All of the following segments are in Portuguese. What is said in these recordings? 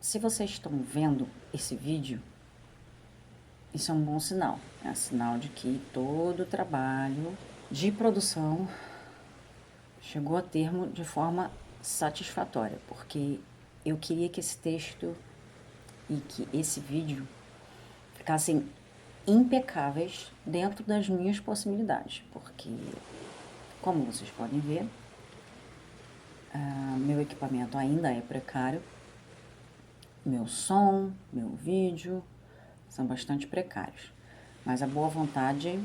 Se vocês estão vendo esse vídeo, isso é um bom sinal. É sinal de que todo o trabalho de produção chegou a termo de forma satisfatória, porque eu queria que esse texto e que esse vídeo ficassem impecáveis dentro das minhas possibilidades, porque, como vocês podem ver, meu equipamento ainda é precário, meu som, meu vídeo são bastante precários, mas a boa vontade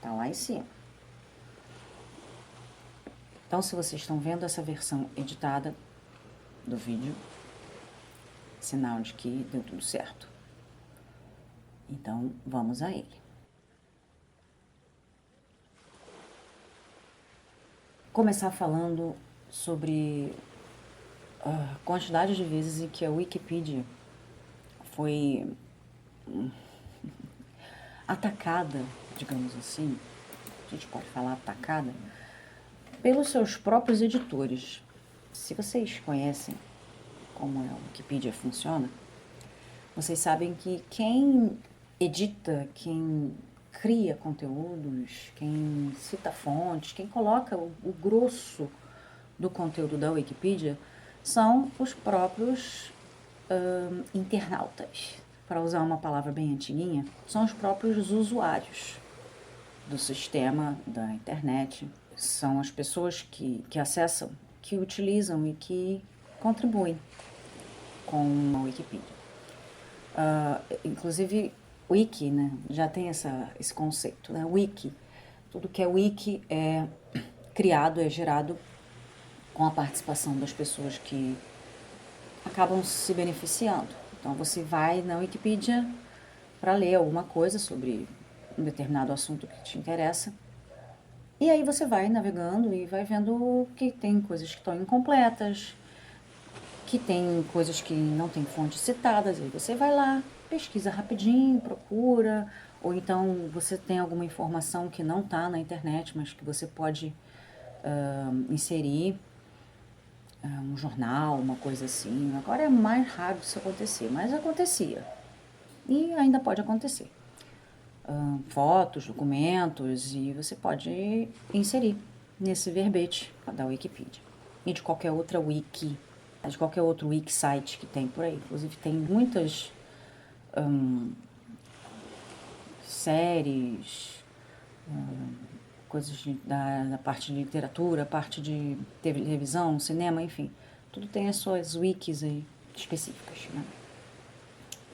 tá lá em cima. Então, se vocês estão vendo essa versão editada do vídeo, sinal de que deu tudo certo. Então, vamos a ele. Começar falando sobre a quantidade de vezes em que a Wikipedia foi atacada, digamos assim, a gente pode falar atacada, pelos seus próprios editores. Se vocês conhecem como a Wikipedia funciona, vocês sabem que quem edita, quem cria conteúdos, quem cita fontes, quem coloca o grosso do conteúdo da Wikipedia são os próprios internautas. Para usar uma palavra bem antiguinha, são os próprios usuários do sistema, da internet. São as pessoas que acessam, que utilizam e que contribuem com a Wikipedia. Inclusive, wiki, né, já tem esse conceito, né? Wiki. Tudo que é wiki é criado, é gerado com a participação das pessoas que acabam se beneficiando. Então, você vai na Wikipedia para ler alguma coisa sobre um determinado assunto que te interessa. E aí você vai navegando e vai vendo que tem coisas que estão incompletas, que tem coisas que não tem fontes citadas. Aí você vai lá, pesquisa rapidinho, procura, ou então você tem alguma informação que não está na internet, mas que você pode inserir um jornal, uma coisa assim. Agora é mais raro isso acontecer, mas acontecia. E ainda pode acontecer. Fotos, documentos, e você pode inserir nesse verbete da Wikipedia. E de qualquer outra wiki, de qualquer outro wiki site que tem por aí. Inclusive tem muitas séries, coisas da parte de literatura, parte de televisão, cinema, enfim. Tudo tem as suas wikis aí específicas, né?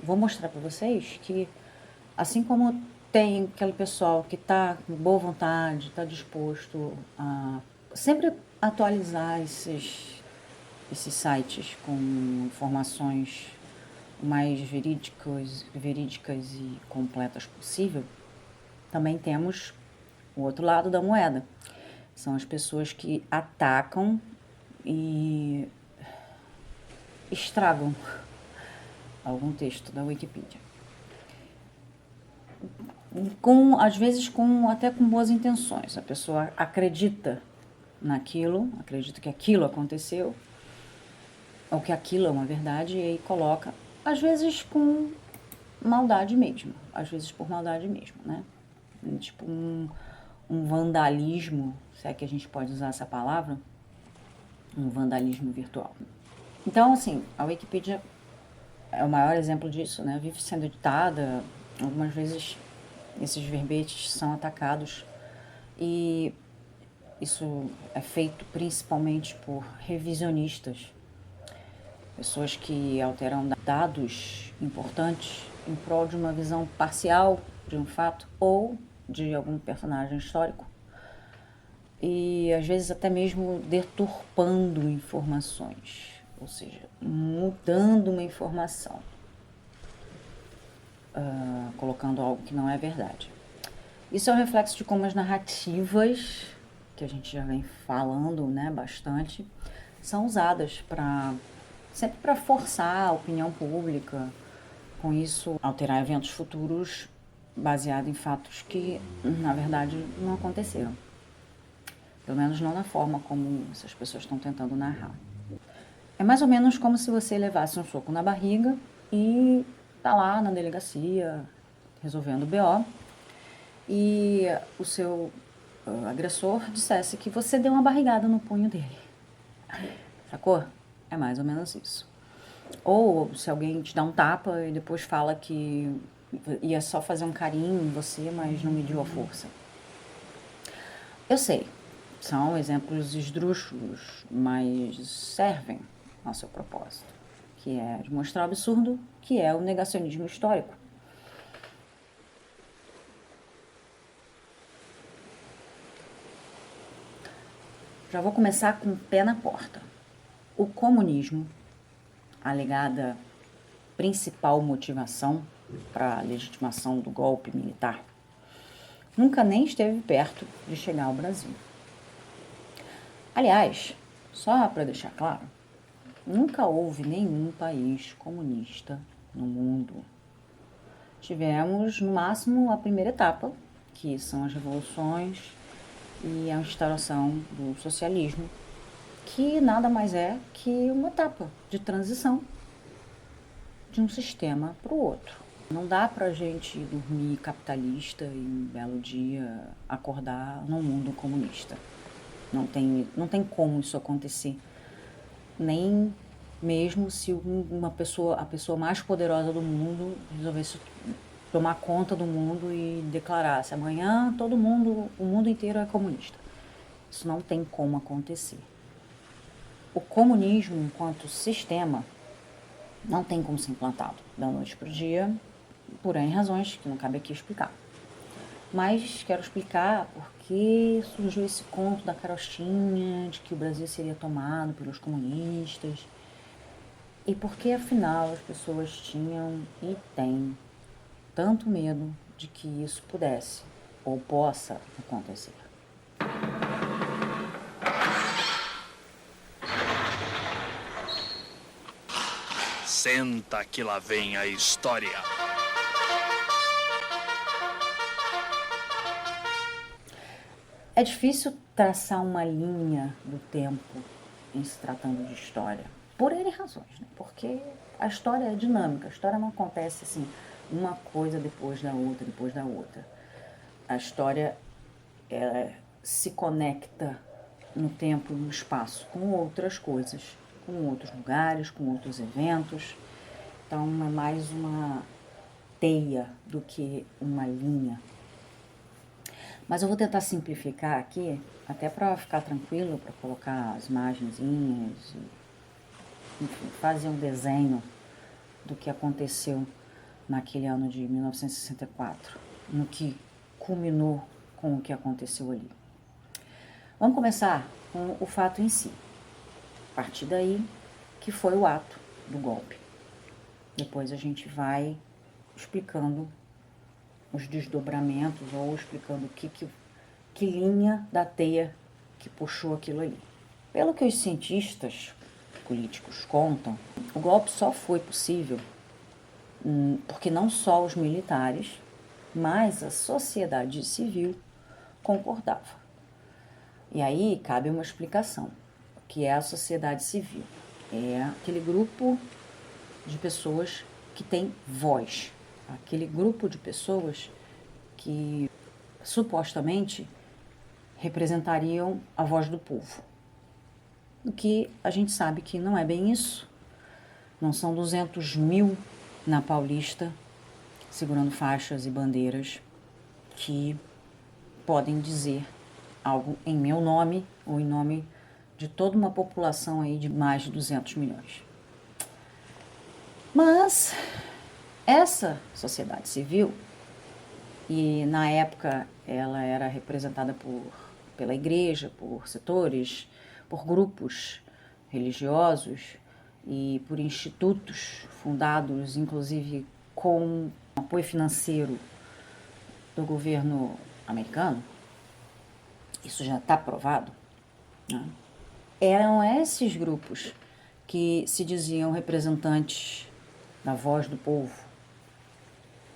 Vou mostrar para vocês que, assim como tem aquele pessoal que está com boa vontade, está disposto a sempre atualizar esses sites com informações mais verídicas e completas possível, também temos o outro lado da moeda. São as pessoas que atacam e estragam algum texto da Wikipedia. Às vezes até com boas intenções. A pessoa acredita naquilo, acredita que aquilo aconteceu, ou que aquilo é uma verdade, e aí coloca, às vezes com maldade mesmo, às vezes por maldade mesmo, né? Tipo um vandalismo, se é que a gente pode usar essa palavra, um vandalismo virtual. Então, assim, a Wikipedia é o maior exemplo disso, né? Vive sendo editada, algumas vezes esses verbetes são atacados e isso é feito principalmente por revisionistas, pessoas que alteram dados importantes em prol de uma visão parcial de um fato ou de algum personagem histórico e às vezes até mesmo deturpando informações, ou seja, mudando uma informação, colocando algo que não é verdade. Isso é um reflexo de como as narrativas, que a gente já vem falando, né, bastante, são usadas sempre para forçar a opinião pública, com isso alterar eventos futuros baseado em fatos que, na verdade, não aconteceram. Pelo menos não na forma como essas pessoas estão tentando narrar. É mais ou menos como se você levasse um soco na barriga e tá lá na delegacia resolvendo o BO e o seu agressor dissesse que você deu uma barrigada no punho dele. Sacou? É mais ou menos isso. Ou se alguém te dá um tapa e depois fala que ia só fazer um carinho em você, mas não mediu a força. Eu sei, são exemplos esdrúxulos, mas servem ao seu propósito, que é de mostrar o absurdo que é o negacionismo histórico. Já vou começar com o pé na porta. O comunismo, a alegada principal motivação para a legitimação do golpe militar, nunca nem esteve perto de chegar ao Brasil. Aliás, só para deixar claro, nunca houve nenhum país comunista no mundo. Tivemos, no máximo, a primeira etapa, que são as revoluções e a instauração do socialismo, que nada mais é que uma etapa de transição de um sistema para o outro. Não dá pra gente dormir capitalista e um belo dia acordar num mundo comunista. Não tem como isso acontecer. Nem mesmo se a pessoa mais poderosa do mundo resolvesse tomar conta do mundo e declarasse amanhã o mundo inteiro é comunista. Isso não tem como acontecer. O comunismo enquanto sistema não tem como ser implantado da noite para o dia, por N razões que não cabe aqui explicar. Mas quero explicar por que surgiu esse conto da carochinha de que o Brasil seria tomado pelos comunistas e por que, afinal, as pessoas tinham e têm tanto medo de que isso pudesse ou possa acontecer. Senta que lá vem a história. É difícil traçar uma linha do tempo em se tratando de história, por N razões, né? Porque a história é dinâmica, a história não acontece assim, uma coisa depois da outra, depois da outra. A história se conecta no tempo e no espaço com outras coisas, com outros lugares, com outros eventos. Então é mais uma teia do que uma linha. Mas eu vou tentar simplificar aqui, até para ficar tranquilo, para colocar as imagenzinhas, enfim, fazer um desenho do que aconteceu naquele ano de 1964, no que culminou com o que aconteceu ali. Vamos começar com o fato em si. A partir daí, que foi o ato do golpe. Depois a gente vai explicando os desdobramentos ou explicando que linha da teia que puxou aquilo ali. Pelo que os cientistas políticos contam, o golpe só foi possível porque não só os militares, mas a sociedade civil concordava. E aí cabe uma explicação. O que é a sociedade civil? É aquele grupo de pessoas que tem voz, aquele grupo de pessoas que supostamente representariam a voz do povo. O que a gente sabe que não é bem isso. Não são 200 mil na Paulista segurando faixas e bandeiras que podem dizer algo em meu nome ou em nome de toda uma população aí de mais de 200 milhões. Mas essa sociedade civil, e na época ela era representada pela igreja, por setores, por grupos religiosos e por institutos fundados, inclusive com apoio financeiro do governo americano, isso já está provado, né? Eram esses grupos que se diziam representantes da voz do povo.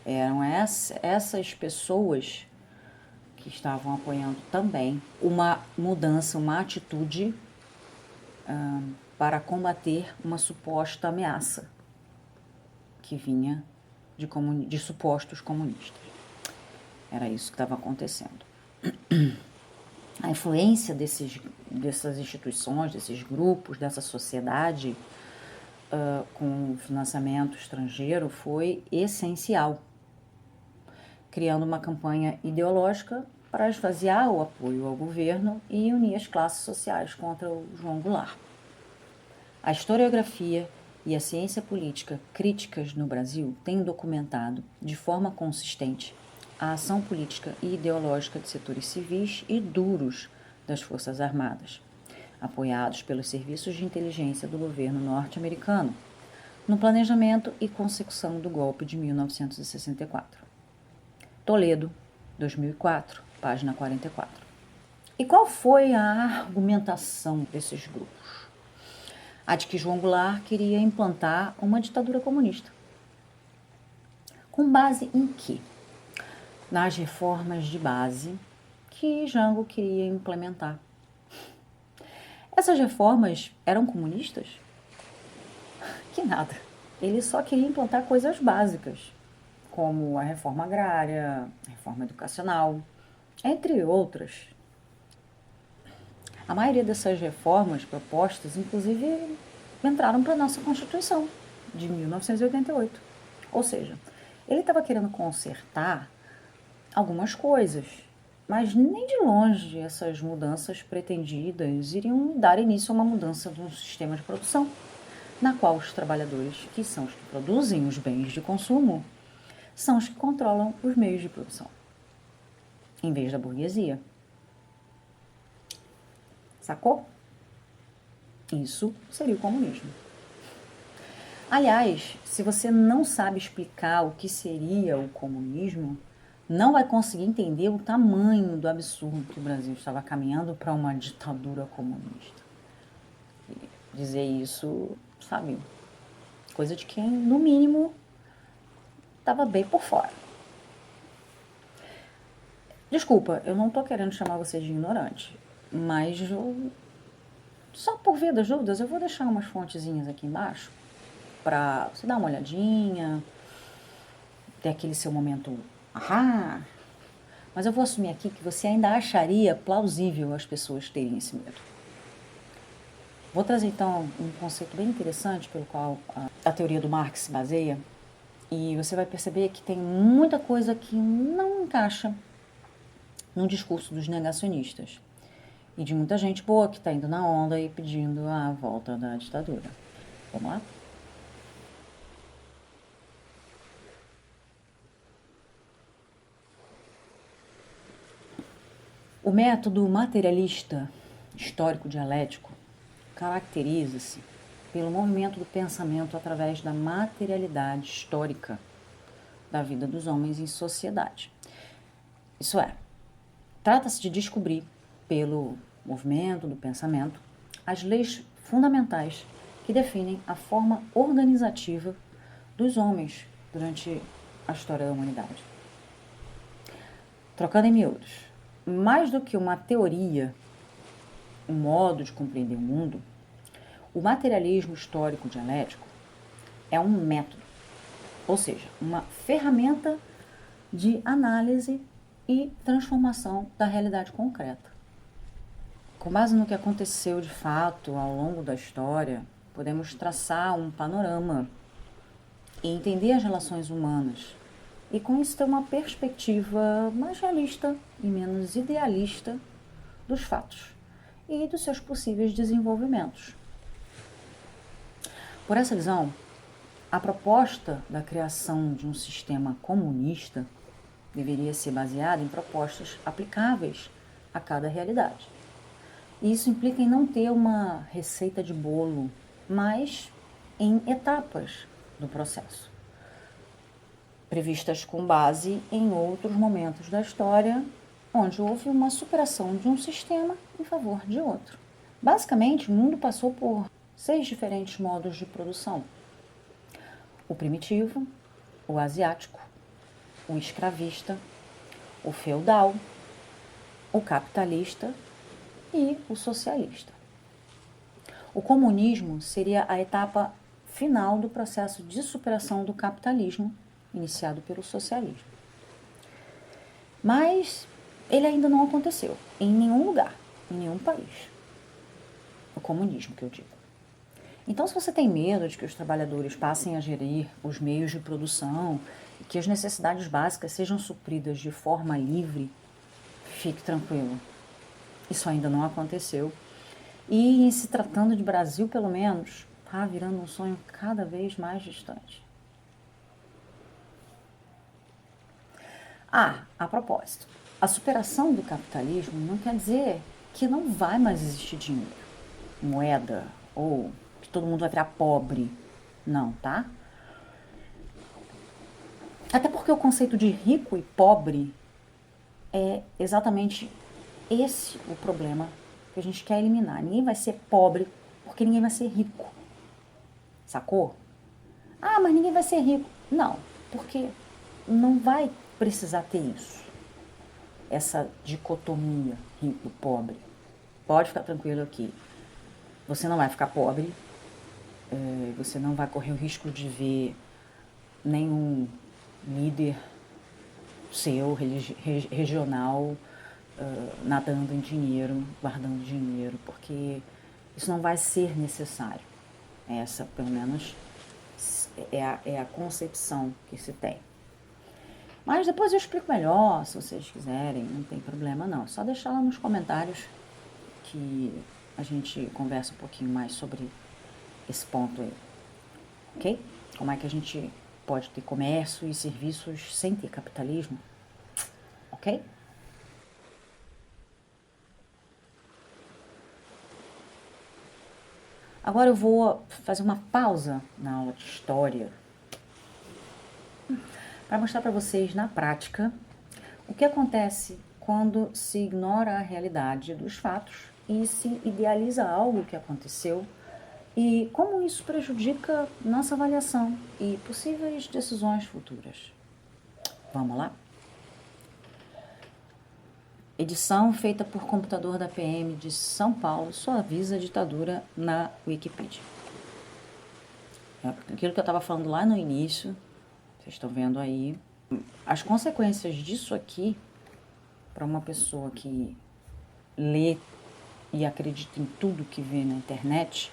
Eram essas pessoas que estavam apoiando também uma mudança, uma atitude para combater uma suposta ameaça que vinha de supostos comunistas. Era isso que estava acontecendo. A influência dessas instituições, desses grupos, dessa sociedade com financiamento estrangeiro foi essencial, criando uma campanha ideológica para esvaziar o apoio ao governo e unir as classes sociais contra o João Goulart. A historiografia e a ciência política críticas no Brasil têm documentado de forma consistente a ação política e ideológica de setores civis e duros das Forças Armadas, apoiados pelos serviços de inteligência do governo norte-americano, no planejamento e consecução do golpe de 1964. Toledo, 2004, página 44. E qual foi a argumentação desses grupos? A de que João Goulart queria implantar uma ditadura comunista. Com base em quê? Nas reformas de base que Jango queria implementar. Essas reformas eram comunistas? Que nada. Ele só queria implantar coisas básicas, como a reforma agrária, a reforma educacional, entre outras. A maioria dessas reformas propostas, inclusive, entraram para a nossa Constituição de 1988. Ou seja, ele estava querendo consertar algumas coisas, mas nem de longe essas mudanças pretendidas iriam dar início a uma mudança do sistema de produção, na qual os trabalhadores, que são os que produzem os bens de consumo, são os que controlam os meios de produção, em vez da burguesia. Sacou? Isso seria o comunismo. Aliás, se você não sabe explicar o que seria o comunismo, não vai conseguir entender o tamanho do absurdo que o Brasil estava caminhando para uma ditadura comunista. E dizer isso, sabe, coisa de quem, no mínimo, estava bem por fora. Desculpa, eu não estou querendo chamar você de ignorante, mas só por via das dúvidas, eu vou deixar umas fontezinhas aqui embaixo para você dar uma olhadinha, ter aquele seu momento, mas eu vou assumir aqui que você ainda acharia plausível as pessoas terem esse medo. Vou trazer então um conceito bem interessante pelo qual a teoria do Marx se baseia, e você vai perceber que tem muita coisa que não encaixa no discurso dos negacionistas e de muita gente boa que está indo na onda e pedindo a volta da ditadura. Vamos lá? O método materialista histórico-dialético caracteriza-se pelo movimento do pensamento através da materialidade histórica da vida dos homens em sociedade. Isso é, trata-se de descobrir, pelo movimento do pensamento, as leis fundamentais que definem a forma organizativa dos homens durante a história da humanidade. Trocando em miúdos, mais do que uma teoria, um modo de compreender o mundo, o materialismo histórico dialético é um método, ou seja, uma ferramenta de análise e transformação da realidade concreta. Com base no que aconteceu de fato ao longo da história, podemos traçar um panorama e entender as relações humanas, e com isso ter uma perspectiva mais realista e menos idealista dos fatos e dos seus possíveis desenvolvimentos. Por essa visão, a proposta da criação de um sistema comunista deveria ser baseada em propostas aplicáveis a cada realidade. E isso implica em não ter uma receita de bolo, mas em etapas do processo, previstas com base em outros momentos da história, onde houve uma superação de um sistema em favor de outro. Basicamente, o mundo passou por 6 diferentes modos de produção: o primitivo, o asiático, o escravista, o feudal, o capitalista e o socialista. O comunismo seria a etapa final do processo de superação do capitalismo, iniciado pelo socialismo. Mas ele ainda não aconteceu em nenhum lugar, em nenhum país. O comunismo, que eu digo. Então, se você tem medo de que os trabalhadores passem a gerir os meios de produção e que as necessidades básicas sejam supridas de forma livre, fique tranquilo. Isso ainda não aconteceu. E, em se tratando de Brasil, pelo menos, está virando um sonho cada vez mais distante. A propósito, a superação do capitalismo não quer dizer que não vai mais existir dinheiro, moeda, ou que todo mundo vai virar pobre. Não, tá? Até porque o conceito de rico e pobre é exatamente esse o problema que a gente quer eliminar. Ninguém vai ser pobre porque ninguém vai ser rico. Sacou? Mas ninguém vai ser rico. Não, porque não vai precisar ter isso. Essa dicotomia rico-pobre. Pode ficar tranquilo aqui. Você não vai ficar pobre. Você não vai correr o risco de ver nenhum líder seu, regional, nadando em dinheiro, guardando dinheiro, porque isso não vai ser necessário. Essa, pelo menos, é a concepção que se tem. Mas depois eu explico melhor, se vocês quiserem, não tem problema não. É só deixar lá nos comentários que a gente conversa um pouquinho mais sobre esse ponto aí. Ok? Como é que a gente pode ter comércio e serviços sem ter capitalismo? Ok? Agora eu vou fazer uma pausa na aula de história para mostrar para vocês na prática o que acontece quando se ignora a realidade dos fatos e se idealiza algo que aconteceu e como isso prejudica nossa avaliação e possíveis decisões futuras. Vamos lá? Edição feita por computador da PM de São Paulo suaviza a ditadura na Wikipedia. Aquilo que eu estava falando lá no início, vocês estão vendo aí. As consequências disso aqui, para uma pessoa que lê e acredita em tudo que vê na internet,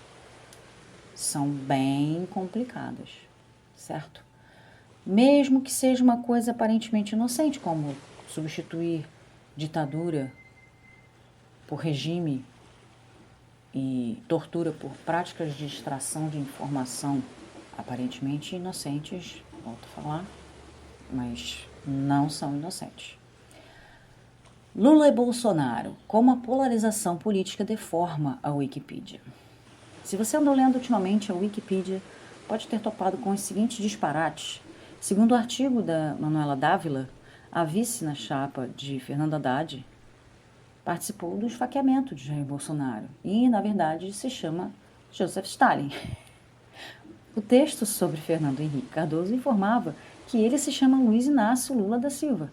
são bem complicadas, certo? Mesmo que seja uma coisa aparentemente inocente, como substituir ditadura por regime e tortura por práticas de extração de informação aparentemente inocentes, volto a falar, mas não são inocentes. Lula e Bolsonaro, como a polarização política deforma a Wikipedia. Se você andou lendo ultimamente a Wikipedia, pode ter topado com os seguintes disparates. Segundo o artigo da Manuela Dávila, a vice na chapa de Fernando Haddad participou do esfaqueamento de Jair Bolsonaro e, na verdade, se chama Joseph Stalin. O texto sobre Fernando Henrique Cardoso informava que ele se chama Luiz Inácio Lula da Silva.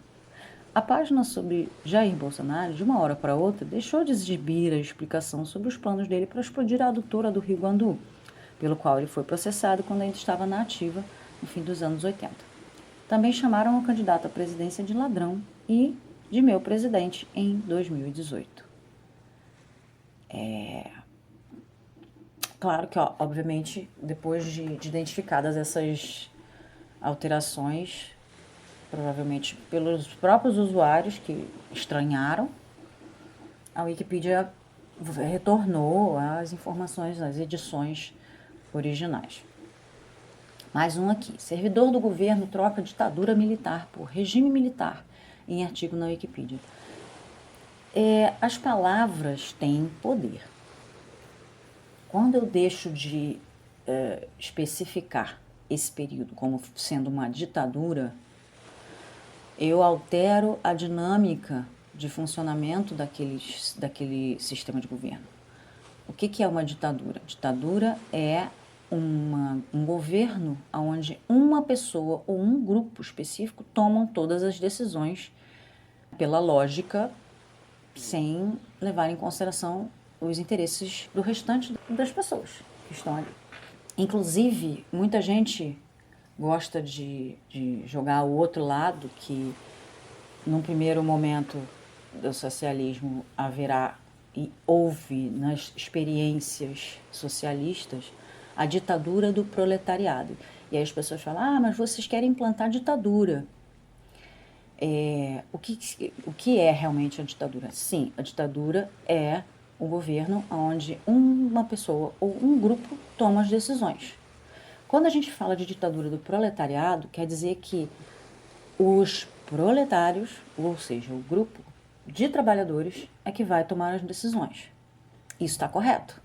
A página sobre Jair Bolsonaro, de uma hora para outra, deixou de exibir a explicação sobre os planos dele para explodir a adutora do Rio Guandu, pelo qual ele foi processado quando ainda estava na ativa, no fim dos anos 80. Também chamaram o candidato à presidência de ladrão e de meu presidente em 2018. Claro que, obviamente, depois de identificadas essas alterações, provavelmente pelos próprios usuários que estranharam, a Wikipedia retornou às informações, às edições originais. Mais um aqui. Servidor do governo troca ditadura militar por regime militar, em artigo na Wikipedia. As palavras têm poder. Quando eu deixo de especificar esse período como sendo uma ditadura, eu altero a dinâmica de funcionamento daquele sistema de governo. O que é uma ditadura? Ditadura é um governo onde uma pessoa ou um grupo específico tomam todas as decisões pela lógica, sem levar em consideração os interesses do restante das pessoas que estão ali. Inclusive, muita gente gosta de jogar o outro lado, que num primeiro momento do socialismo haverá e houve nas experiências socialistas a ditadura do proletariado. E aí as pessoas falam, mas vocês querem implantar ditadura. O que é realmente a ditadura? Sim, a ditadura é o governo onde uma pessoa ou um grupo toma as decisões. Quando a gente fala de ditadura do proletariado, quer dizer que os proletários, ou seja, o grupo de trabalhadores, é que vai tomar as decisões. Isso está correto.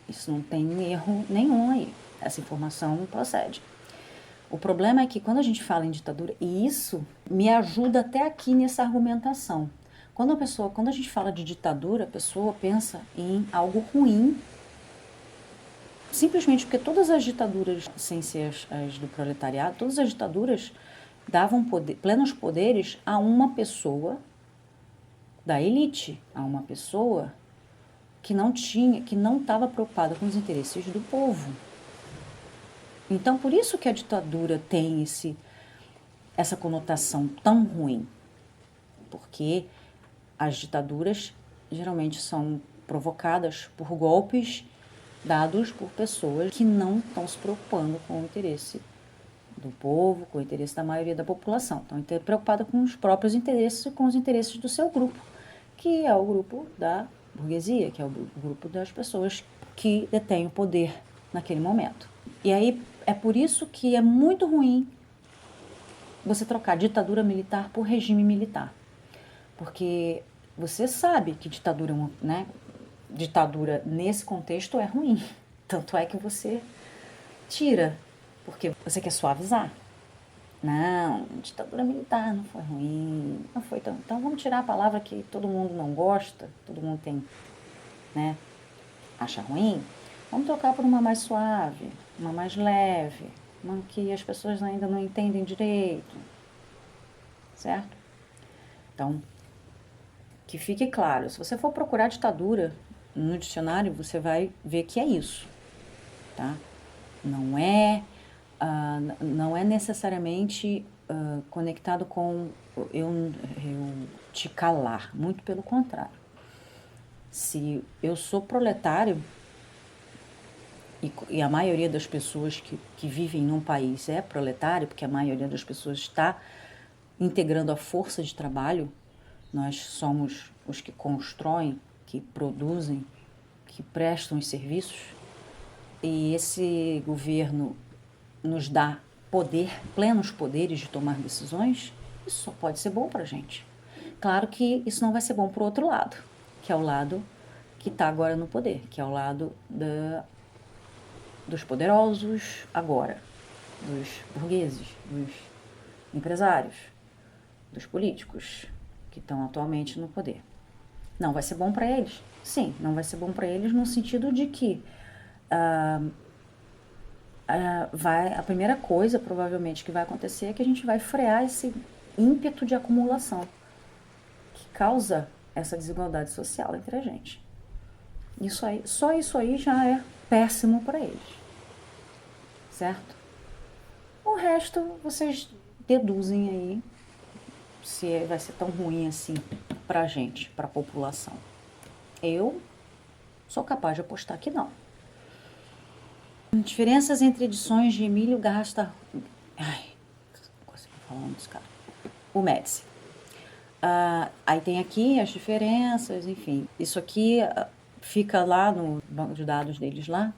Isso não tem erro nenhum aí. Essa informação procede. O problema é que quando a gente fala em ditadura, e isso me ajuda até aqui nessa argumentação. Quando a gente fala de ditadura, a pessoa pensa em algo ruim, simplesmente porque todas as ditaduras, sem ser as do proletariado, todas as ditaduras davam plenos poderes a uma pessoa da elite, a uma pessoa que não estava preocupada com os interesses do povo. Então, por isso que a ditadura tem essa conotação tão ruim, porque as ditaduras geralmente são provocadas por golpes dados por pessoas que não estão se preocupando com o interesse do povo, com o interesse da maioria da população. Estão preocupadas com os próprios interesses e com os interesses do seu grupo, que é o grupo da burguesia, que é o grupo das pessoas que detêm o poder naquele momento. E aí é por isso que é muito ruim você trocar ditadura militar por regime militar. Porque você sabe que ditadura nesse contexto é ruim. Tanto é que você tira, porque você quer suavizar. Não, ditadura militar não foi ruim, não foi tão... Então vamos tirar a palavra que todo mundo não gosta, todo mundo tem, acha ruim. Vamos trocar por uma mais suave, uma mais leve, uma que as pessoas ainda não entendem direito, certo? Então, que fique claro, se você for procurar ditadura no dicionário, você vai ver que é isso, tá? Não é necessariamente conectado com eu te calar, muito pelo contrário. Se eu sou proletário, e a maioria das pessoas que vivem num país é proletário, porque a maioria das pessoas está integrando a força de trabalho, nós somos os que constroem, que produzem, que prestam os serviços, e esse governo nos dá plenos poderes de tomar decisões, isso só pode ser bom para a gente. Claro que isso não vai ser bom para o outro lado, que é o lado que está agora no poder, que é o lado dos poderosos agora, dos burgueses, dos empresários, dos políticos que estão atualmente no poder. Não vai ser bom para eles? Sim, não vai ser bom para eles no sentido de que a primeira coisa, provavelmente, que vai acontecer é que a gente vai frear esse ímpeto de acumulação que causa essa desigualdade social entre a gente. Só isso aí já é péssimo para eles, certo? O resto vocês deduzem aí se vai ser tão ruim assim para a gente, para a população. Eu sou capaz de apostar que não. Diferenças entre edições de Emílio Garrasta... Ai, não consigo falar o nome desse cara. O Médici. Aí tem aqui as diferenças, enfim. Isso aqui fica lá no banco de dados deles lá.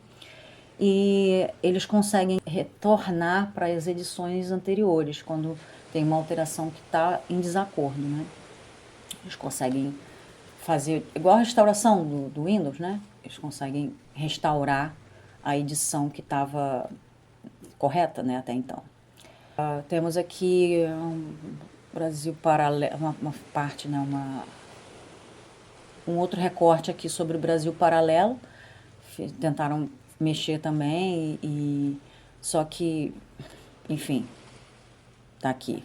E eles conseguem retornar para as edições anteriores, quando tem uma alteração que está em desacordo, né? Eles conseguem fazer, igual a restauração do Windows, né? Eles conseguem restaurar a edição que estava correta, né, até então. Temos aqui Brasil Paralelo, uma parte, né, um outro recorte aqui sobre o Brasil Paralelo. Tentaram mexer também, só que, enfim, tá aqui.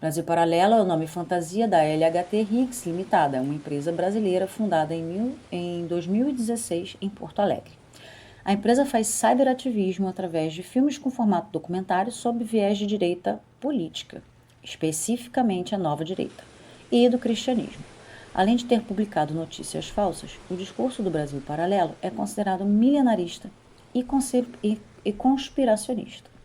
Brasil Paralelo é o nome fantasia da LHT Higgs Limitada, uma empresa brasileira fundada em 2016 em Porto Alegre. A empresa faz cyberativismo através de filmes com formato documentário sob viés de direita política, especificamente a nova direita, e do cristianismo. Além de ter publicado notícias falsas, o discurso do Brasil Paralelo é considerado milenarista e conspiracionista.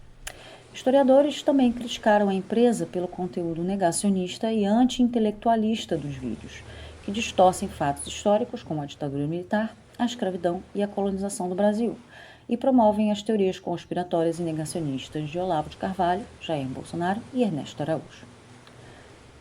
Historiadores também criticaram a empresa pelo conteúdo negacionista e anti-intelectualista dos vídeos, que distorcem fatos históricos como a ditadura militar, a escravidão e a colonização do Brasil, e promovem as teorias conspiratórias e negacionistas de Olavo de Carvalho, Jair Bolsonaro e Ernesto Araújo.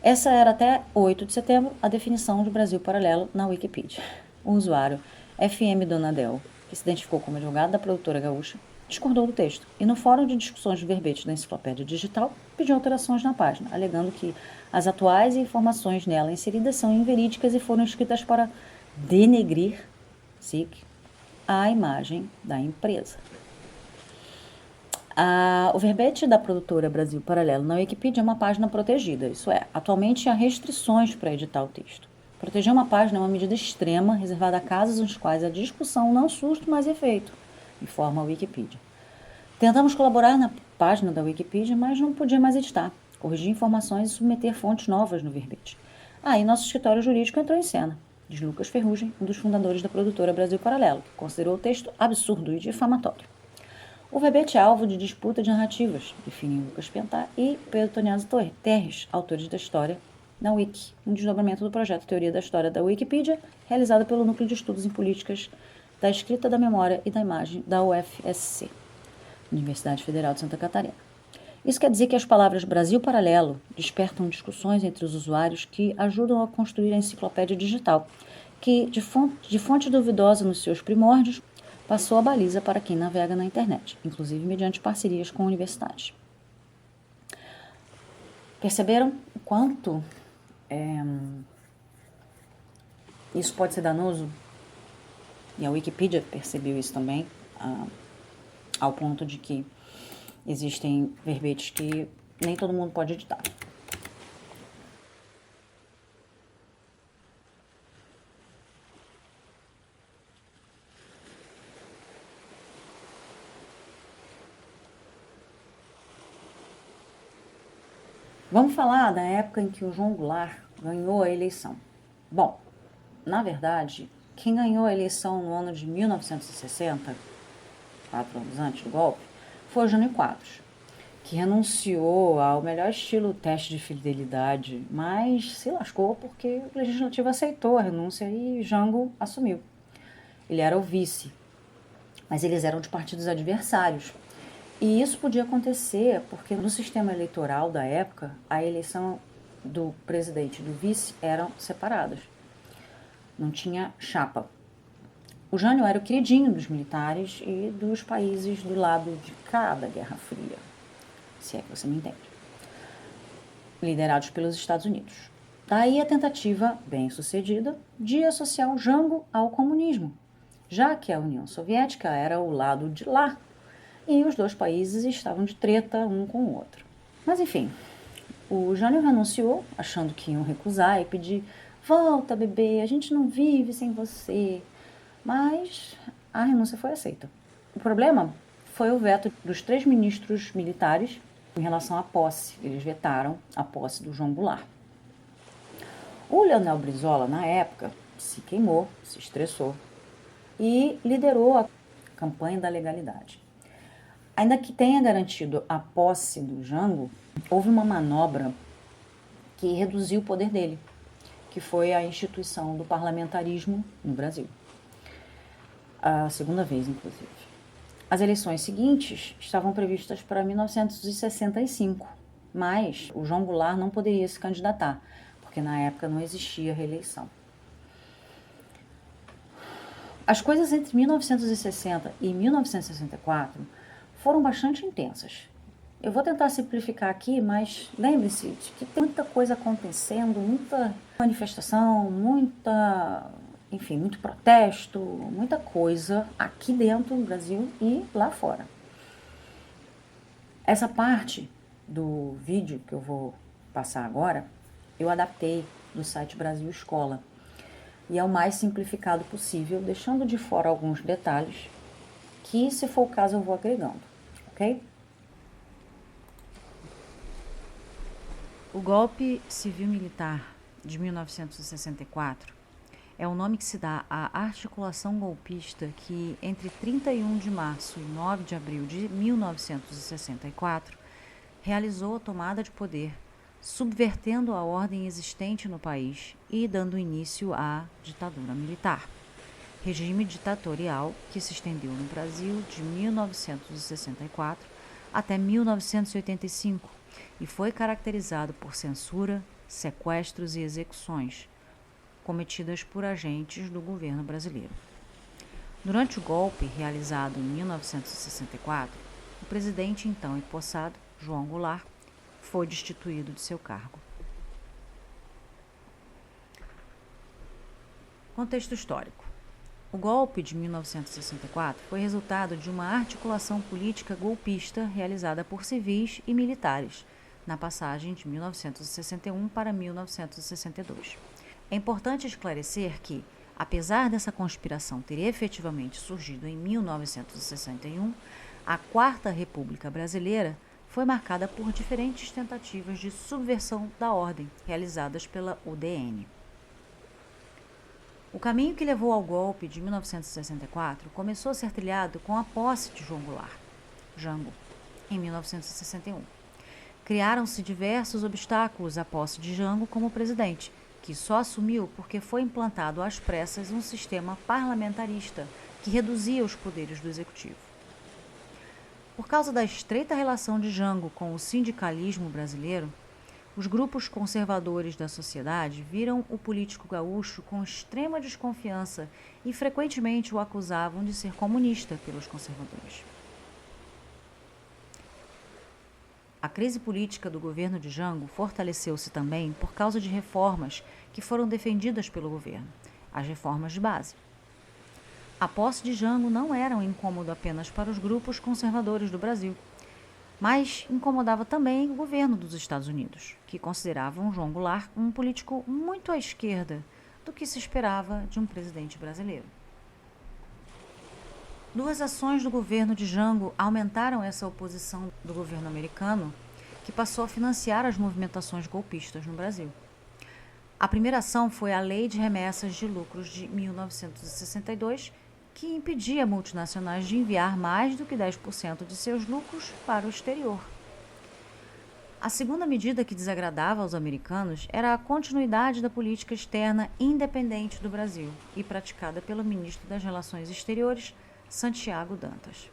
Essa era até 8 de setembro a definição de Brasil Paralelo na Wikipedia. O usuário FM Donadel, que se identificou como advogado da produtora gaúcha, discordou do texto e no fórum de discussões de verbete da Enciclopédia Digital pediu alterações na página, alegando que as atuais informações nela inseridas são inverídicas e foram escritas para denegrir a imagem da empresa. O verbete da produtora Brasil Paralelo na Wikipedia é uma página protegida, isso é, atualmente há restrições para editar o texto. Proteger uma página é uma medida extrema reservada a casos nos quais a discussão não surte mais efeito, informa a Wikipedia. Tentamos colaborar na página da Wikipedia, mas não podia mais editar, corrigir informações e submeter fontes novas no verbete. Aí nosso escritório jurídico entrou em cena, diz Lucas Ferrugem, um dos fundadores da produtora Brasil Paralelo, que considerou o texto absurdo e difamatório. O verbete é alvo de disputa de narrativas, definem Lucas Pentar e Pedro Tonhaso Terres, autores da história na Wiki, um desdobramento do projeto Teoria da História da Wikipedia, realizado pelo Núcleo de Estudos em Políticas da Escrita, da Memória e da Imagem da UFSC, Universidade Federal de Santa Catarina. Isso quer dizer que as palavras Brasil Paralelo despertam discussões entre os usuários que ajudam a construir a enciclopédia digital, que, de fonte duvidosa nos seus primórdios, passou a baliza para quem navega na internet, inclusive mediante parcerias com universidades. Perceberam o quanto isso pode ser danoso? E a Wikipedia percebeu isso também, ao ponto de que existem verbetes que nem todo mundo pode editar. Vamos falar da época em que o João Goulart ganhou a eleição. Bom, na verdade, quem ganhou a eleição no ano de 1960, 4 anos antes do golpe, foi o Jânio Quadros, que renunciou ao melhor estilo teste de fidelidade, mas se lascou porque o Legislativo aceitou a renúncia e Jango assumiu. Ele era o vice, mas eles eram de partidos adversários. E isso podia acontecer porque no sistema eleitoral da época, a eleição do presidente e do vice eram separadas. Não tinha chapa. O Jânio era o queridinho dos militares e dos países do lado de cá da Guerra Fria, se é que você me entende, liderados pelos Estados Unidos. Daí a tentativa, bem sucedida, de associar o Jango ao comunismo, já que a União Soviética era o lado de lá e os dois países estavam de treta um com o outro. Mas enfim, o Jânio renunciou, achando que iam recusar e pedir: volta, bebê, a gente não vive sem você. Mas a renúncia foi aceita. O problema foi o veto dos 3 ministros militares em relação à posse. Eles vetaram a posse do João Goulart. O Leonel Brizola, na época, se queimou, se estressou e liderou a campanha da legalidade. Ainda que tenha garantido a posse do Jango, houve uma manobra que reduziu o poder dele, que foi a instituição do parlamentarismo no Brasil. A segunda vez, inclusive. As eleições seguintes estavam previstas para 1965, mas o João Goulart não poderia se candidatar, porque na época não existia reeleição. As coisas entre 1960 e 1964 foram bastante intensas. Eu vou tentar simplificar aqui, mas lembre-se de que tem muita coisa acontecendo, muita manifestação, muito protesto, muita coisa aqui dentro do Brasil e lá fora. Essa parte do vídeo que eu vou passar agora, eu adaptei do site Brasil Escola. E é o mais simplificado possível, deixando de fora alguns detalhes que, se for o caso, eu vou agregando, ok? O golpe civil-militar de 1964 é o nome que se dá à articulação golpista que, entre 31 de março e 9 de abril de 1964, realizou a tomada de poder, subvertendo a ordem existente no país e dando início à ditadura militar, regime ditatorial que se estendeu no Brasil de 1964 até 1985 e foi caracterizado por censura, sequestros e execuções cometidas por agentes do governo brasileiro. Durante o golpe realizado em 1964, o presidente então empossado, João Goulart, foi destituído de seu cargo. Contexto histórico. O golpe de 1964 foi resultado de uma articulação política golpista realizada por civis e militares na passagem de 1961 para 1962. É importante esclarecer que, apesar dessa conspiração ter efetivamente surgido em 1961, a Quarta República Brasileira foi marcada por diferentes tentativas de subversão da ordem realizadas pela UDN. O caminho que levou ao golpe de 1964 começou a ser trilhado com a posse de João Goulart, Jango, em 1961. Criaram-se diversos obstáculos à posse de Jango como presidente, que só assumiu porque foi implantado às pressas um sistema parlamentarista que reduzia os poderes do executivo. Por causa da estreita relação de Jango com o sindicalismo brasileiro, os grupos conservadores da sociedade viram o político gaúcho com extrema desconfiança e frequentemente o acusavam de ser comunista pelos conservadores. A crise política do governo de Jango fortaleceu-se também por causa de reformas que foram defendidas pelo governo, as reformas de base. A posse de Jango não era um incômodo apenas para os grupos conservadores do Brasil, mas incomodava também o governo dos Estados Unidos, que consideravam João Goulart um político muito à esquerda do que se esperava de um presidente brasileiro. Duas ações do governo de Jango aumentaram essa oposição do governo americano, que passou a financiar as movimentações golpistas no Brasil. A primeira ação foi a Lei de Remessas de Lucros de 1962, que impedia multinacionais de enviar mais do que 10% de seus lucros para o exterior. A segunda medida que desagradava aos americanos era a continuidade da política externa independente do Brasil e praticada pelo ministro das Relações Exteriores, Santiago Dantas.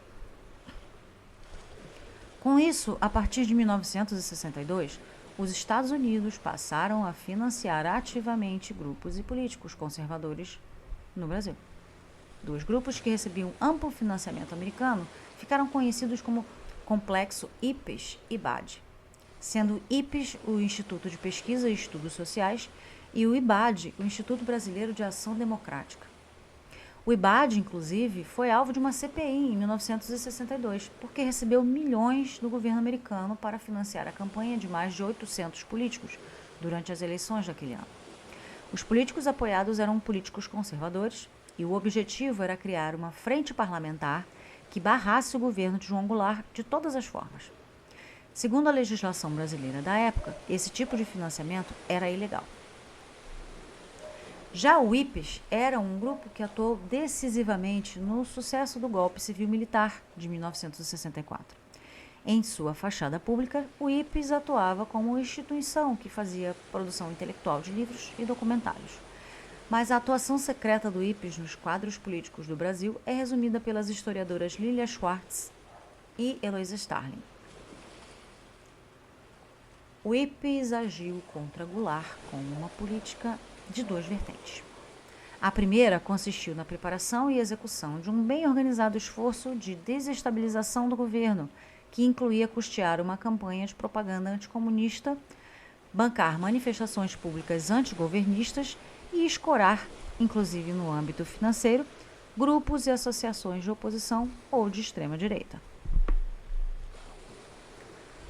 Com isso, a partir de 1962, os Estados Unidos passaram a financiar ativamente grupos e políticos conservadores no Brasil. Dois grupos que recebiam amplo financiamento americano ficaram conhecidos como Complexo IPES e IBAD, sendo IPES o Instituto de Pesquisa e Estudos Sociais e o IBAD o Instituto Brasileiro de Ação Democrática. O IBAD, inclusive, foi alvo de uma CPI em 1962, porque recebeu milhões do governo americano para financiar a campanha de mais de 800 políticos durante as eleições daquele ano. Os políticos apoiados eram políticos conservadores e o objetivo era criar uma frente parlamentar que barrasse o governo de João Goulart de todas as formas. Segundo a legislação brasileira da época, esse tipo de financiamento era ilegal. Já o IPES era um grupo que atuou decisivamente no sucesso do golpe civil-militar de 1964. Em sua fachada pública, o IPES atuava como instituição que fazia produção intelectual de livros e documentários. Mas a atuação secreta do IPES nos quadros políticos do Brasil é resumida pelas historiadoras Lilia Schwartz e Eloísa Starling. O IPES agiu contra Goulart com uma política de duas vertentes. A primeira consistiu na preparação e execução de um bem organizado esforço de desestabilização do governo, que incluía custear uma campanha de propaganda anticomunista, bancar manifestações públicas antigovernistas e escorar, inclusive no âmbito financeiro, grupos e associações de oposição ou de extrema-direita.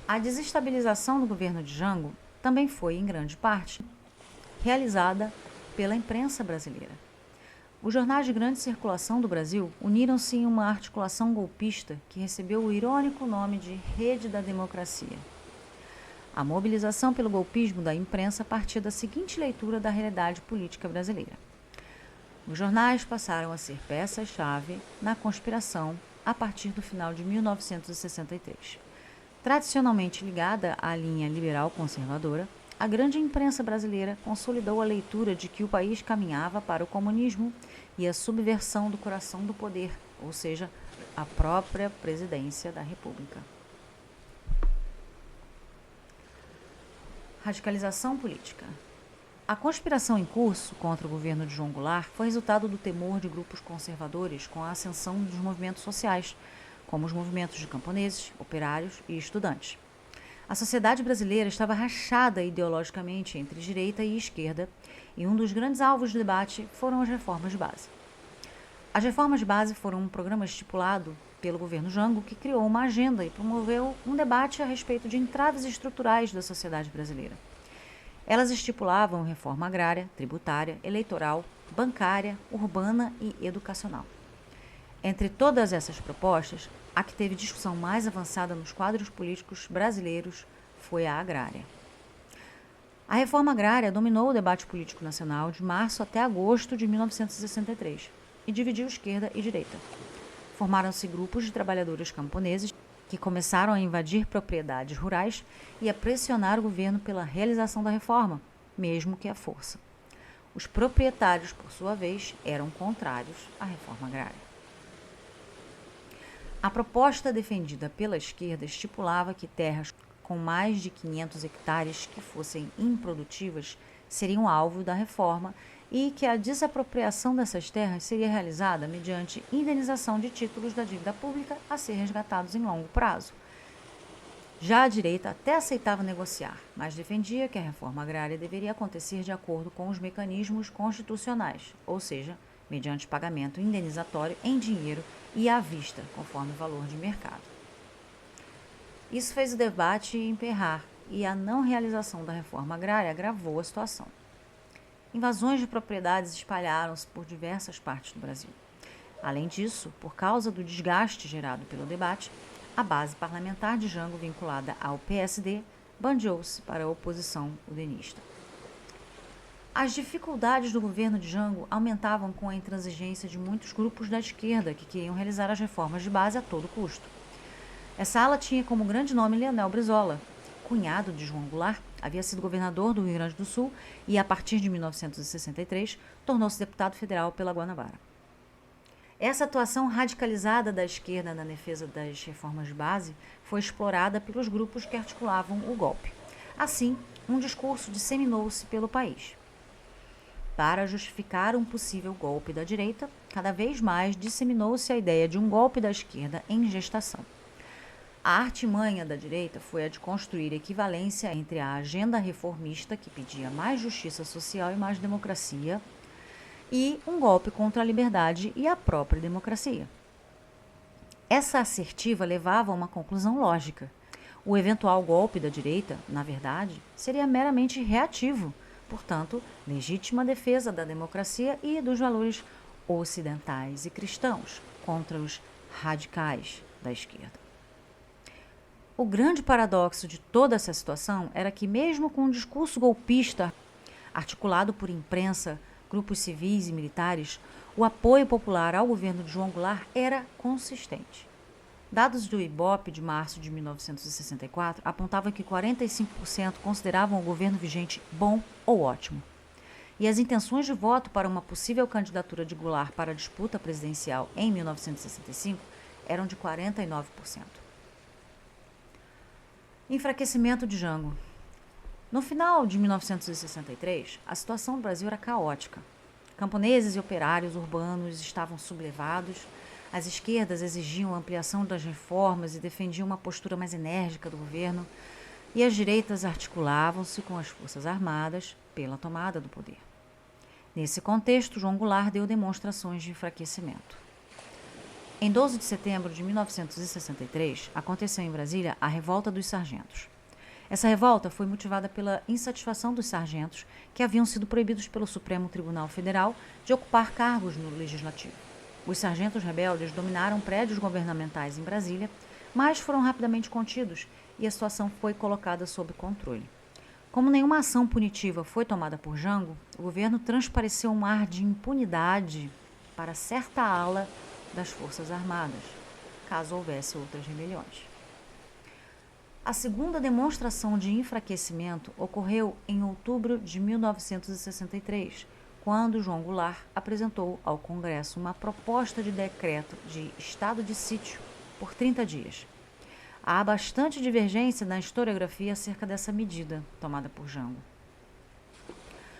A desestabilização do governo de Jango também foi, em grande parte, realizada pela imprensa brasileira. Os jornais de grande circulação do Brasil uniram-se em uma articulação golpista que recebeu o irônico nome de Rede da Democracia. A mobilização pelo golpismo da imprensa partia da seguinte leitura da realidade política brasileira. Os jornais passaram a ser peças-chave na conspiração a partir do final de 1963. Tradicionalmente ligada à linha liberal-conservadora, a grande imprensa brasileira consolidou a leitura de que o país caminhava para o comunismo e a subversão do coração do poder, ou seja, a própria presidência da República. Radicalização política. A conspiração em curso contra o governo de João Goulart foi resultado do temor de grupos conservadores com a ascensão dos movimentos sociais, como os movimentos de camponeses, operários e estudantes. A sociedade brasileira estava rachada ideologicamente entre direita e esquerda, e um dos grandes alvos do debate foram as reformas de base. As reformas de base foram um programa estipulado pelo governo Jango, que criou uma agenda e promoveu um debate a respeito de entraves estruturais da sociedade brasileira. Elas estipulavam reforma agrária, tributária, eleitoral, bancária, urbana e educacional. Entre todas essas propostas, a que teve discussão mais avançada nos quadros políticos brasileiros foi a agrária. A reforma agrária dominou o debate político nacional de março até agosto de 1963 e dividiu esquerda e direita. Formaram-se grupos de trabalhadores camponeses que começaram a invadir propriedades rurais e a pressionar o governo pela realização da reforma, mesmo que à força. Os proprietários, por sua vez, eram contrários à reforma agrária. A proposta defendida pela esquerda estipulava que terras com mais de 500 hectares que fossem improdutivas seriam alvo da reforma e que a desapropriação dessas terras seria realizada mediante indenização de títulos da dívida pública a ser resgatados em longo prazo. Já a direita até aceitava negociar, mas defendia que a reforma agrária deveria acontecer de acordo com os mecanismos constitucionais, ou seja, mediante pagamento indenizatório em dinheiro e à vista, conforme o valor de mercado. Isso fez o debate emperrar e a não realização da reforma agrária agravou a situação. Invasões de propriedades espalharam-se por diversas partes do Brasil. Além disso, por causa do desgaste gerado pelo debate, a base parlamentar de Jango, vinculada ao PSD, bandeou-se para a oposição udenista. As dificuldades do governo de Jango aumentavam com a intransigência de muitos grupos da esquerda que queriam realizar as reformas de base a todo custo. Essa ala tinha como grande nome Leonel Brizola, cunhado de João Goulart, havia sido governador do Rio Grande do Sul e, a partir de 1963, tornou-se deputado federal pela Guanabara. Essa atuação radicalizada da esquerda na defesa das reformas de base foi explorada pelos grupos que articulavam o golpe. Assim, um discurso disseminou-se pelo país. Para justificar um possível golpe da direita, cada vez mais disseminou-se a ideia de um golpe da esquerda em gestação. A artimanha da direita foi a de construir equivalência entre a agenda reformista, que pedia mais justiça social e mais democracia, e um golpe contra a liberdade e a própria democracia. Essa assertiva levava a uma conclusão lógica. O eventual golpe da direita, na verdade, seria meramente reativo, portanto, legítima defesa da democracia e dos valores ocidentais e cristãos contra os radicais da esquerda. O grande paradoxo de toda essa situação era que, mesmo com um discurso golpista articulado por imprensa, grupos civis e militares, o apoio popular ao governo de João Goulart era consistente. Dados do IBOPE de março de 1964 apontavam que 45% consideravam o governo vigente bom ou ótimo. E as intenções de voto para uma possível candidatura de Goulart para a disputa presidencial em 1965 eram de 49%. Enfraquecimento de Jango. No final de 1963, a situação no Brasil era caótica. Camponeses e operários urbanos estavam sublevados, as esquerdas exigiam a ampliação das reformas e defendiam uma postura mais enérgica do governo, e as direitas articulavam-se com as forças armadas pela tomada do poder. Nesse contexto, João Goulart deu demonstrações de enfraquecimento. Em 12 de setembro de 1963, aconteceu em Brasília a Revolta dos Sargentos. Essa revolta foi motivada pela insatisfação dos sargentos, que haviam sido proibidos pelo Supremo Tribunal Federal de ocupar cargos no Legislativo. Os sargentos rebeldes dominaram prédios governamentais em Brasília, mas foram rapidamente contidos e a situação foi colocada sob controle. Como nenhuma ação punitiva foi tomada por Jango, o governo transpareceu um ar de impunidade para certa ala das Forças Armadas, caso houvesse outras rebeliões. A segunda demonstração de enfraquecimento ocorreu em outubro de 1963, quando João Goulart apresentou ao Congresso uma proposta de decreto de estado de sítio por 30 dias. Há bastante divergência na historiografia acerca dessa medida tomada por Jango.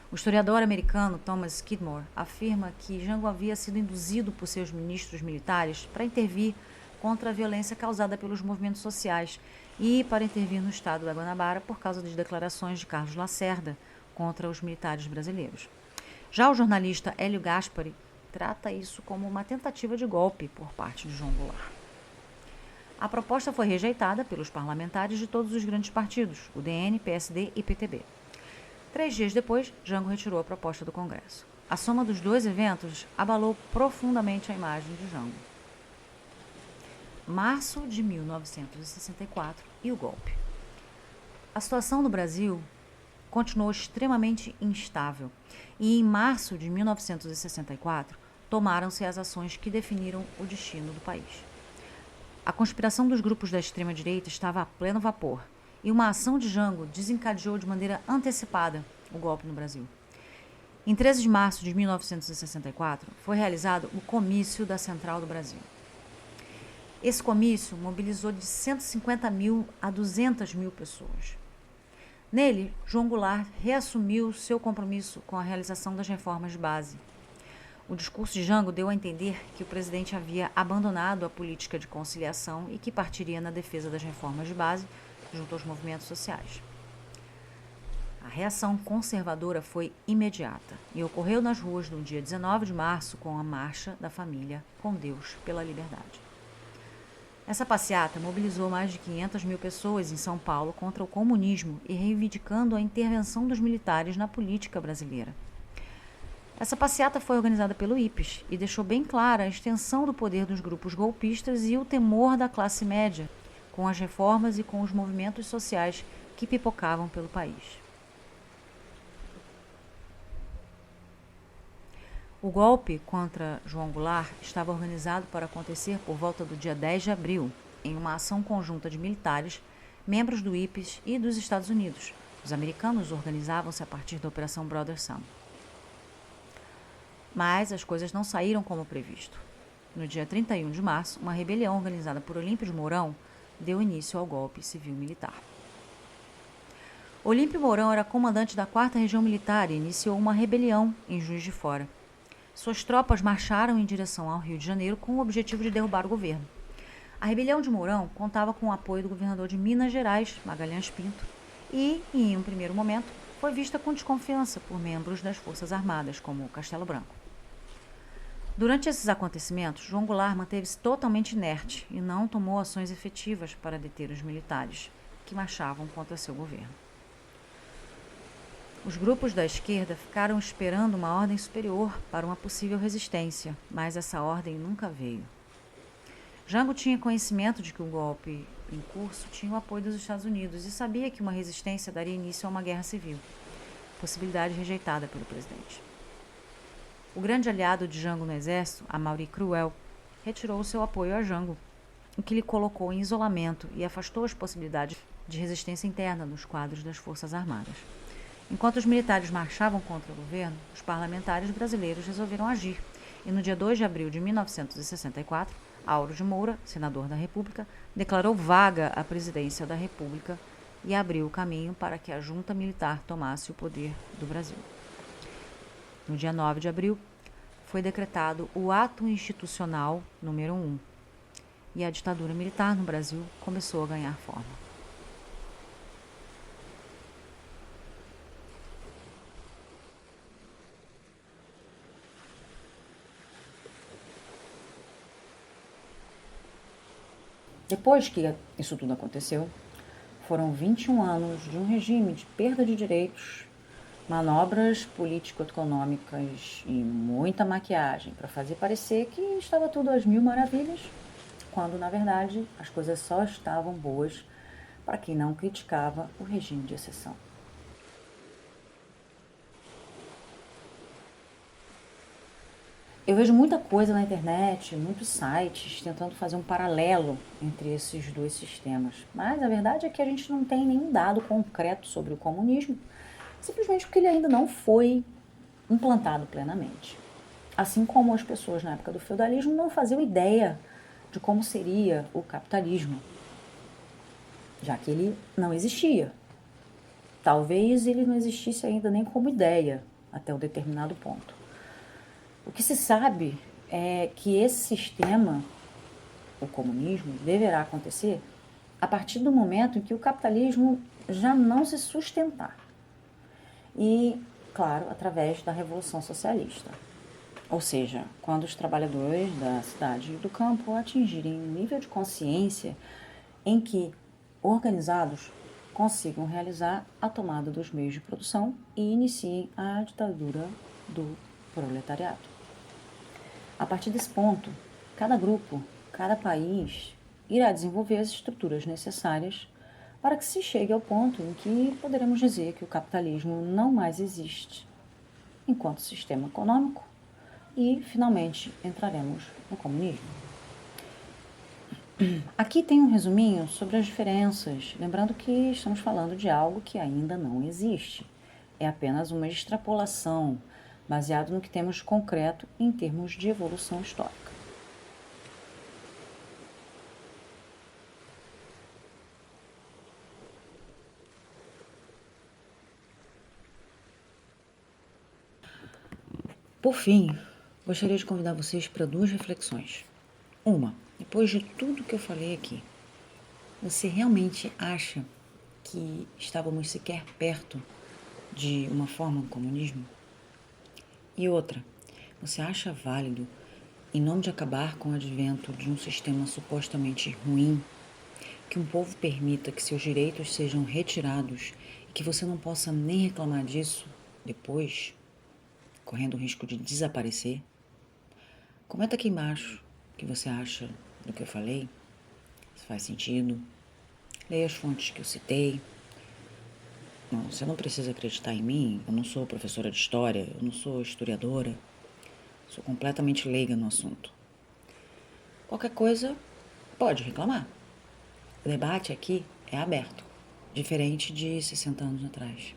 O historiador americano Thomas Skidmore afirma que Jango havia sido induzido por seus ministros militares para intervir contra a violência causada pelos movimentos sociais e para intervir no estado da Guanabara por causa das declarações de Carlos Lacerda contra os militares brasileiros. Já o jornalista Hélio Gaspari trata isso como uma tentativa de golpe por parte de João Goulart. A proposta foi rejeitada pelos parlamentares de todos os grandes partidos, o DN, PSD e PTB. 3 dias depois, Jango retirou a proposta do Congresso. A soma dos dois eventos abalou profundamente a imagem de Jango. Março de 1964 e o golpe. A situação no Brasil continuou extremamente instável e, em março de 1964, tomaram-se as ações que definiram o destino do país. A conspiração dos grupos da extrema-direita estava a pleno vapor e uma ação de Jango desencadeou de maneira antecipada o golpe no Brasil. Em 13 de março de 1964, foi realizado o Comício da Central do Brasil. Esse comício mobilizou de 150 mil a 200 mil pessoas. Nele, João Goulart reassumiu seu compromisso com a realização das reformas de base. O discurso de Jango deu a entender que o presidente havia abandonado a política de conciliação e que partiria na defesa das reformas de base junto aos movimentos sociais. A reação conservadora foi imediata e ocorreu nas ruas no dia 19 de março com a Marcha da Família com Deus pela Liberdade. Essa passeata mobilizou mais de 500 mil pessoas em São Paulo contra o comunismo e reivindicando a intervenção dos militares na política brasileira. Essa passeata foi organizada pelo IPES e deixou bem clara a extensão do poder dos grupos golpistas e o temor da classe média com as reformas e com os movimentos sociais que pipocavam pelo país. O golpe contra João Goulart estava organizado para acontecer por volta do dia 10 de abril, em uma ação conjunta de militares, membros do IPES e dos Estados Unidos. Os americanos organizavam-se a partir da Operação Brother Sun. Mas as coisas não saíram como previsto. No dia 31 de março, uma rebelião organizada por Olímpio de Mourão deu início ao golpe civil-militar. Olímpio Mourão era comandante da 4ª Região Militar e iniciou uma rebelião em Juiz de Fora. Suas tropas marcharam em direção ao Rio de Janeiro com o objetivo de derrubar o governo. A rebelião de Mourão contava com o apoio do governador de Minas Gerais, Magalhães Pinto, e, em um primeiro momento, foi vista com desconfiança por membros das Forças Armadas, como o Castelo Branco. Durante esses acontecimentos, João Goulart manteve-se totalmente inerte e não tomou ações efetivas para deter os militares que marchavam contra seu governo. Os grupos da esquerda ficaram esperando uma ordem superior para uma possível resistência, mas essa ordem nunca veio. Jango tinha conhecimento de que o golpe em curso tinha o apoio dos Estados Unidos e sabia que uma resistência daria início a uma guerra civil, possibilidade rejeitada pelo presidente. O grande aliado de Jango no exército, Amaury Cruel, retirou seu apoio a Jango, o que lhe colocou em isolamento e afastou as possibilidades de resistência interna nos quadros das Forças Armadas. Enquanto os militares marchavam contra o governo, os parlamentares brasileiros resolveram agir e no dia 2 de abril de 1964, Auro de Moura, senador da República, declarou vaga a presidência da República e abriu o caminho para que a junta militar tomasse o poder do Brasil. No dia 9 de abril, foi decretado o Ato Institucional número 1 e a ditadura militar no Brasil começou a ganhar forma. Depois que isso tudo aconteceu, Foram 21 anos de um regime de perda de direitos, manobras político-econômicas e muita maquiagem para fazer parecer que estava tudo às mil maravilhas, quando, na verdade, as coisas só estavam boas para quem não criticava o regime de exceção. Eu vejo muita coisa na internet, muitos sites tentando fazer um paralelo entre esses dois sistemas. Mas a verdade é que a gente não tem nenhum dado concreto sobre o comunismo, simplesmente porque ele ainda não foi implantado plenamente. Assim como as pessoas na época do feudalismo não faziam ideia de como seria o capitalismo, já que ele não existia. Talvez ele não existisse ainda nem como ideia, até um determinado ponto. O que se sabe é que esse sistema, o comunismo, deverá acontecer a partir do momento em que o capitalismo já não se sustentar. E, claro, através da Revolução Socialista. Ou seja, quando os trabalhadores da cidade e do campo atingirem um nível de consciência em que, organizados, consigam realizar a tomada dos meios de produção e iniciem a ditadura do proletariado. A partir desse ponto, cada grupo, cada país irá desenvolver as estruturas necessárias para que se chegue ao ponto em que poderemos dizer que o capitalismo não mais existe enquanto sistema econômico e, finalmente, entraremos no comunismo. Aqui tem um resuminho sobre as diferenças, lembrando que estamos falando de algo que ainda não existe. É apenas uma extrapolação, baseado no que temos de concreto em termos de evolução histórica. Por fim, gostaria de convidar vocês para duas reflexões. Uma, depois de tudo que eu falei aqui, você realmente acha que estávamos sequer perto de uma forma de comunismo? E outra, você acha válido, em nome de acabar com o advento de um sistema supostamente ruim, que um povo permita que seus direitos sejam retirados e que você não possa nem reclamar disso depois, correndo o risco de desaparecer? Comenta aqui embaixo o que você acha do que eu falei, se faz sentido. Leia as fontes que eu citei. Não, você não precisa acreditar em mim, eu não sou professora de história, eu não sou historiadora, sou completamente leiga no assunto. Qualquer coisa, pode reclamar. O debate aqui é aberto, diferente de 60 anos atrás.